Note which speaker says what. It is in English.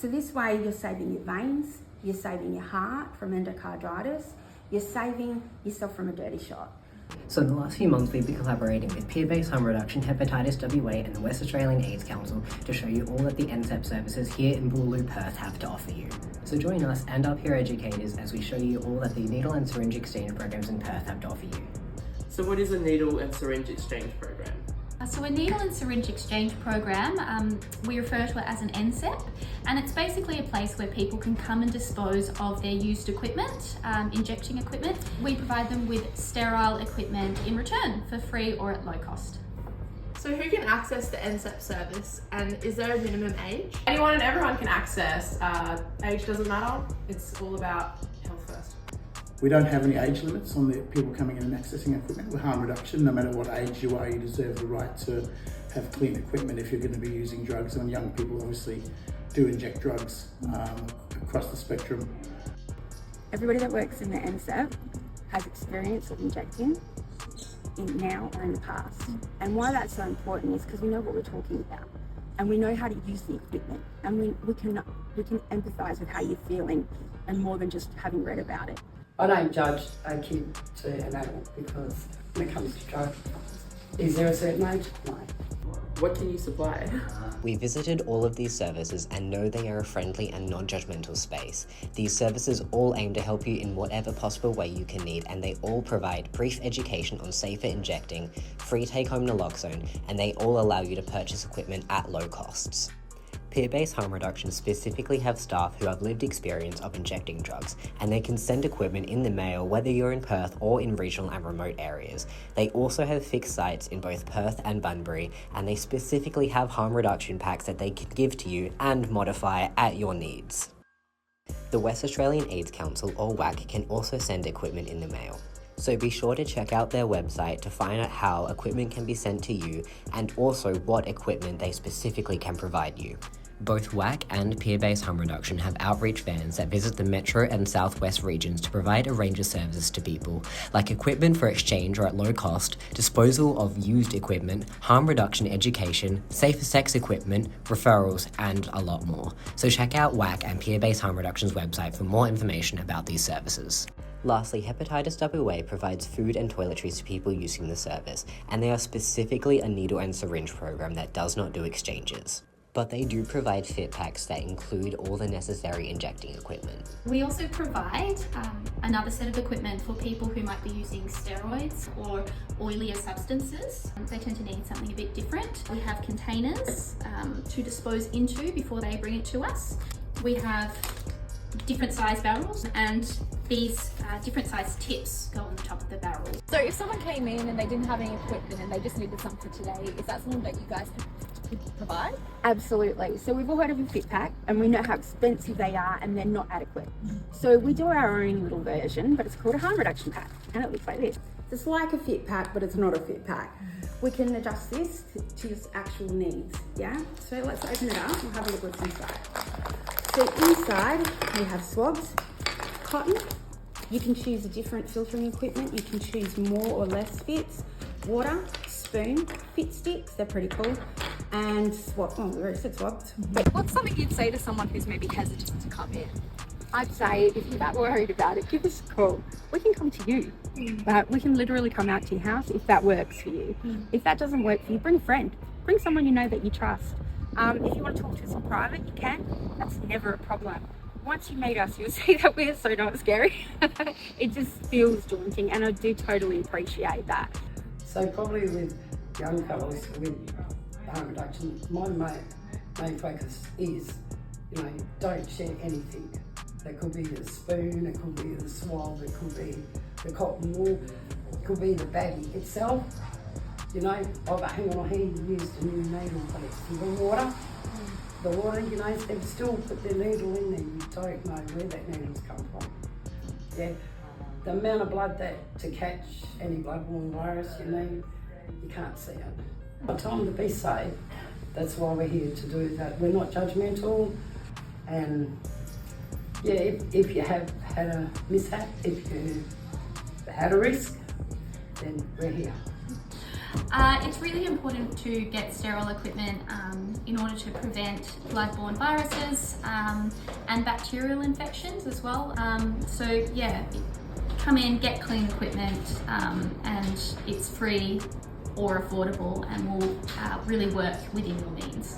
Speaker 1: So this way you're saving your veins, you're saving your heart from endocarditis, you're saving yourself from a dirty shot.
Speaker 2: So in the last few months, we've been collaborating with peer-based harm reduction, Hepatitis WA and the West Australian AIDS Council to show you all that the NSEP services here in Boorloo, Perth have to offer you. So join us and our peer educators as we show you all that the needle and syringe exchange programs in Perth have to offer you.
Speaker 3: So what is a needle and syringe exchange program?
Speaker 4: So a needle and syringe exchange program, we refer to it as an NSEP, and it's basically a place where people can come and dispose of their used equipment, injecting equipment. We provide them with sterile equipment in return for free or at low cost.
Speaker 5: So who can access the NSEP service, and is there a minimum age?
Speaker 6: Anyone and everyone can access. Age doesn't matter. It's all about health first.
Speaker 7: We don't have any age limits on the people coming in and accessing equipment. With harm reduction, no matter what age you are, you deserve the right to have clean equipment if you're going to be using drugs. And young people obviously do inject drugs across the spectrum.
Speaker 1: Everybody that works in the NSEP has experience of injecting in now or in the past. And why that's so important is because we know what we're talking about and we know how to use the equipment, and we can empathise with how you're feeling, and more than just having read about it.
Speaker 8: I don't judge a kid to an adult because when it comes to drugs, is there a certain age? No.
Speaker 3: What can you supply?
Speaker 9: We visited all of these services and know they are a friendly and non-judgmental space. These services all aim to help you in whatever possible way you can need, and they all provide brief education on safer injecting, free take-home naloxone, and they all allow you to purchase equipment at low costs. Peer-based harm reduction specifically have staff who have lived experience of injecting drugs, and they can send equipment in the mail whether you're in Perth or in regional and remote areas. They also have fixed sites in both Perth and Bunbury, and they specifically have harm reduction packs that they can give to you and modify at your needs. The West Australian AIDS Council, or WAC, can also send equipment in the mail. So be sure to check out their website to find out how equipment can be sent to you and also what equipment they specifically can provide you. Both WAC and peer-based harm reduction have outreach vans that visit the metro and southwest regions to provide a range of services to people, like equipment for exchange or at low cost, disposal of used equipment, harm reduction education, safer sex equipment, referrals, and a lot more. So check out WAC and peer-based harm reduction's website for more information about these services. Lastly, Hepatitis WA provides food and toiletries to people using the service, and they are specifically a needle and syringe program that does not do exchanges. But they do provide fit packs that include all the necessary injecting equipment.
Speaker 4: We also provide another set of equipment for people who might be using steroids or oilier substances. They tend to need something a bit different. We have containers to dispose into before they bring it to us. We have different size barrels, and these different size tips go on the top of the barrel.
Speaker 5: So if someone came in and they didn't have any equipment and they just needed some for today, is that something that you guys could provide?
Speaker 1: Absolutely. So we've all heard of a fit pack, and we know how expensive they are and they're not adequate. So we do our own little version, but it's called a harm reduction pack, and it looks like this. It's like a fit pack, but it's not a fit pack. We can adjust this to your actual needs, yeah? So let's open it up and have a look what's inside. So inside we have swabs, cotton. You can choose a different filtering equipment. You can choose more or less fits, water, spoon, fit sticks, they're pretty cool, and swab, oh, we already said swabs.
Speaker 5: What's something you'd say to someone who's maybe hesitant to come in?
Speaker 1: I'd say if you're that worried about it, give us a call. We can come to you, but we can literally come out to your house if that works for you. If that doesn't work for you, bring a friend. Bring someone you know that you trust. If you want to talk to us in private, you can. That's never a problem. Once you meet us, you'll see that we're so not scary. It just feels daunting, and I do totally appreciate that.
Speaker 8: So probably with young fellas with harm reduction, my main focus is, don't share anything. That could be the spoon, it could be the swab, it could be the cotton wool, it could be the baggie itself. Oh, but hang on, he used a new needle, but it's the water. The water, they've still put their needle in there. You don't know where that needle's come from. Yeah, the amount of blood to catch any bloodborne virus you need, you can't see it. It's time to be safe. That's why we're here to do that. We're not judgmental, and yeah, if you have had a mishap, if you had a risk, then we're here.
Speaker 4: It's really important to get sterile equipment in order to prevent bloodborne viruses and bacterial infections as well. So yeah, come in, get clean equipment, and it's free or affordable and will really work within your means.